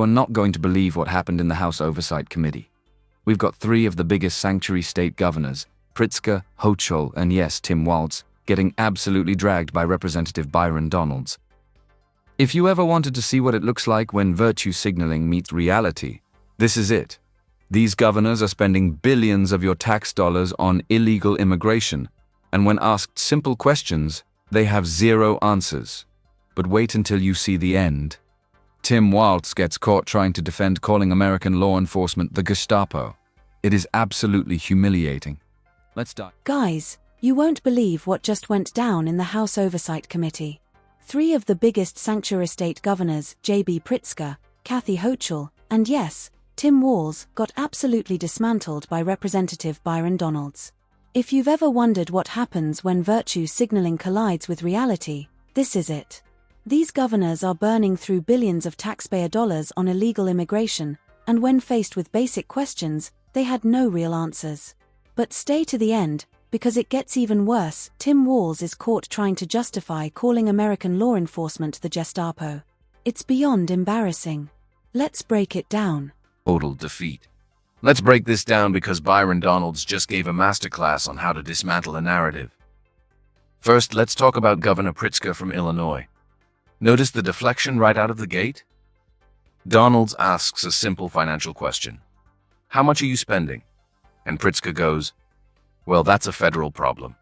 You're not going to believe what happened in the House Oversight Committee. We've got three of the biggest sanctuary state governors, Pritzker, Hochul, and yes, Tim Walz, getting absolutely dragged by Representative Byron Donalds. If you ever wanted to see what it looks like when virtue signaling meets reality, this is it. These governors are spending billions of your tax dollars on illegal immigration, and when asked simple questions, they have zero answers. But wait until you see the end. Tim Walz gets caught trying to defend calling American law enforcement the Gestapo. It is absolutely humiliating. Let's dive. Guys, you won't believe what just went down in the House Oversight Committee. Three of the biggest sanctuary state governors, J.B. Pritzker, Kathy Hochul, and yes, Tim Walz, got absolutely dismantled by Representative Byron Donalds. If you've ever wondered what happens when virtue signaling collides with reality, this is it. These governors are burning through billions of taxpayer dollars on illegal immigration, and when faced with basic questions, they had no real answers. But stay to the end, because it gets even worse. Tim Walz is caught trying to justify calling American law enforcement the Gestapo. It's beyond embarrassing. Let's break it down. Total defeat. Let's break this down because Byron Donalds just gave a masterclass on how to dismantle a narrative. First, let's talk about Governor Pritzker from Illinois. Notice the deflection right out of the gate? Donalds asks a simple financial question. How much are you spending? And Pritzker goes, well, that's a federal problem.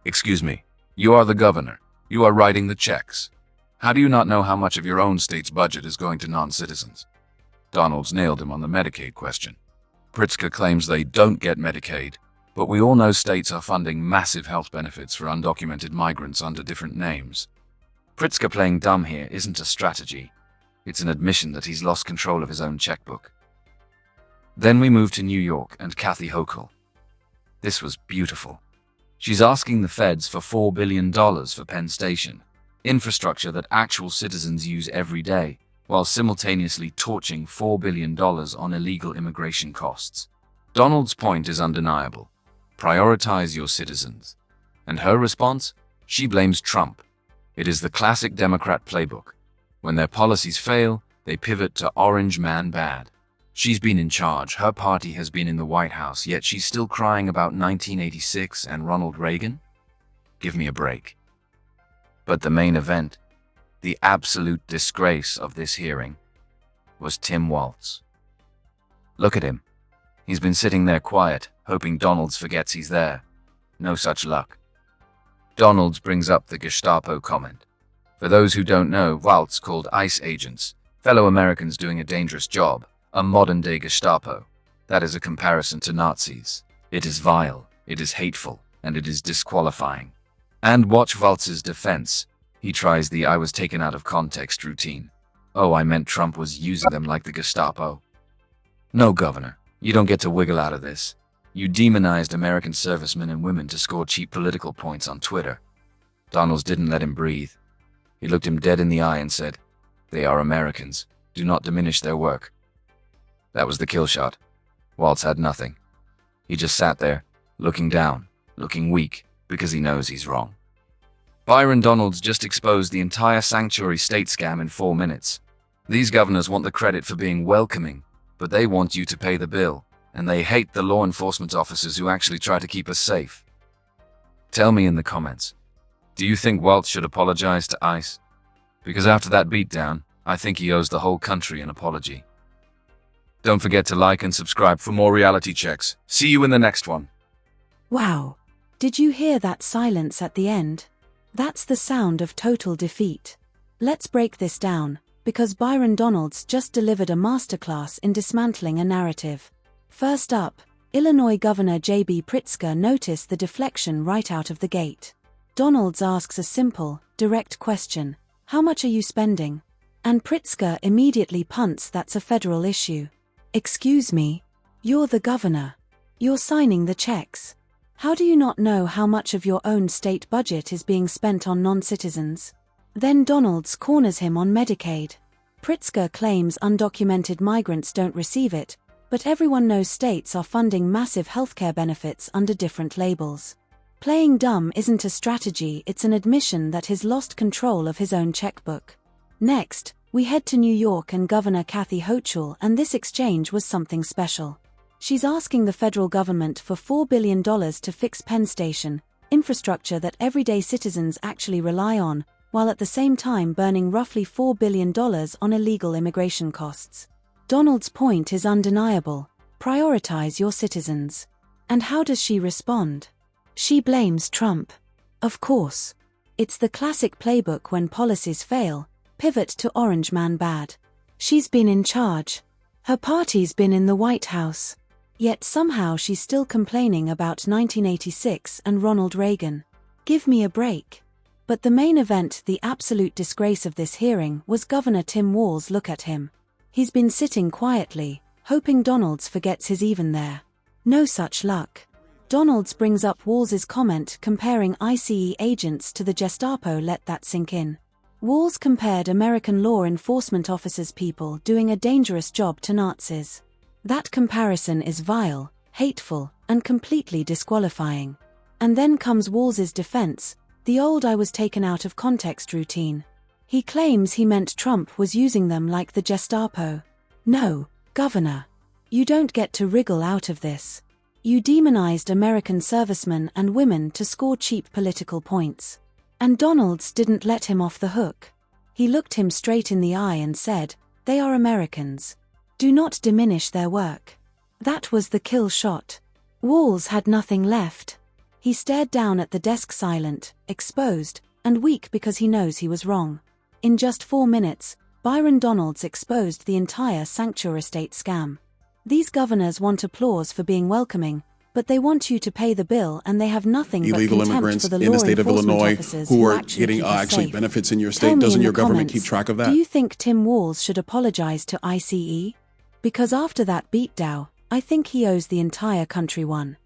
Excuse me, you are the governor. You are writing the checks. How do you not know how much of your own state's budget is going to non-citizens? Donalds nailed him on the Medicaid question. Pritzker claims they don't get Medicaid, but we all know states are funding massive health benefits for undocumented migrants under different names. Pritzker playing dumb here isn't a strategy. It's an admission that he's lost control of his own checkbook. Then we move to New York and Kathy Hochul. This was beautiful. She's asking the feds for $4 billion for Penn Station, infrastructure that actual citizens use every day, while simultaneously torching $4 billion on illegal immigration costs. Donald's point is undeniable. Prioritize your citizens. And her response? She blames Trump. It is the classic Democrat playbook. When their policies fail, they pivot to orange man bad. She's been in charge, her party has been in the White House, yet she's still crying about 1986 and Ronald Reagan? Give me a break. But the main event, the absolute disgrace of this hearing, was Tim Walz. Look at him. He's been sitting there quiet, hoping Donalds forgets he's there. No such luck. Donalds brings up the Gestapo comment. For those who don't know, Walz called ICE agents, fellow Americans doing a dangerous job, a modern-day Gestapo. That is a comparison to Nazis. It is vile, it is hateful, and it is disqualifying. And watch Walz's defense. He tries the "I was taken out of context" routine. Oh, I meant Trump was using them like the Gestapo. No, Governor, you don't get to wiggle out of this. You demonized American servicemen and women to score cheap political points on Twitter. Donalds didn't let him breathe. He looked him dead in the eye and said, "They are Americans. Do not diminish their work." That was the kill shot. Walz had nothing. He just sat there, looking down, looking weak, because he knows he's wrong. Byron Donalds just exposed the entire sanctuary state scam in 4 minutes. These governors want the credit for being welcoming, but they want you to pay the bill, and they hate the law enforcement officers who actually try to keep us safe. Tell me in the comments, do you think Walz should apologize to ICE? Because after that beatdown, I think he owes the whole country an apology. Don't forget to like and subscribe for more reality checks. See you in the next one. Wow. Did you hear that silence at the end? That's the sound of total defeat. Let's break this down, because Byron Donalds just delivered a masterclass in dismantling a narrative. First up, Illinois Governor J.B. Pritzker noticed the deflection right out of the gate. Donalds asks a simple, direct question, "How much are you spending?" And Pritzker immediately punts, "That's a federal issue." Excuse me? You're the governor. You're signing the checks. How do you not know how much of your own state budget is being spent on non-citizens? Then Donalds corners him on Medicaid. Pritzker claims undocumented migrants don't receive it, but everyone knows states are funding massive healthcare benefits under different labels. Playing dumb isn't a strategy, it's an admission that he's lost control of his own checkbook. Next, We head to New York and Governor Kathy Hochul, and this exchange was something special. She's asking the federal government for $4 billion to fix Penn Station, infrastructure that everyday citizens actually rely on, while at the same time burning roughly $4 billion on illegal immigration costs. Donald's point is undeniable: prioritize your citizens. And how does she respond? She blames Trump. Of course. It's the classic playbook: when policies fail, pivot to Orange Man bad. She's been in charge. Her party's been in the White House. Yet somehow she's still complaining about 1986 and Ronald Reagan. Give me a break. But the main event, the absolute disgrace of this hearing, was Governor Tim Walz. Look at him. He's been sitting quietly, hoping Donalds forgets he's even there. No such luck. Donalds brings up Walz's comment comparing ICE agents to the Gestapo. Let that sink in. Walz compared American law enforcement officers, people doing a dangerous job, to Nazis. That comparison is vile, hateful, and completely disqualifying. And then comes Walz's defense, the old "I was taken out of context" routine. He claims he meant Trump was using them like the Gestapo. No, Governor. You don't get to wriggle out of this. You demonized American servicemen and women to score cheap political points. And Donalds didn't let him off the hook. He looked him straight in the eye and said, "They are Americans. Do not diminish their work." That was the kill shot. Walz had nothing left. He stared down at the desk, silent, exposed, and weak because he knows he was wrong. In just 4 minutes, Byron Donalds exposed the entire sanctuary state scam. These governors want applause for being welcoming, but they want you to pay the bill, and they have nothing but illegal contempt immigrants for the in law the state of enforcement Illinois officers who are actually getting keep us actually safe. benefits in your Tell state. me Doesn't in your the government comments, keep track of that? Do you think Tim Walz should apologize to ICE? Because after that beatdown, I think he owes the entire country one.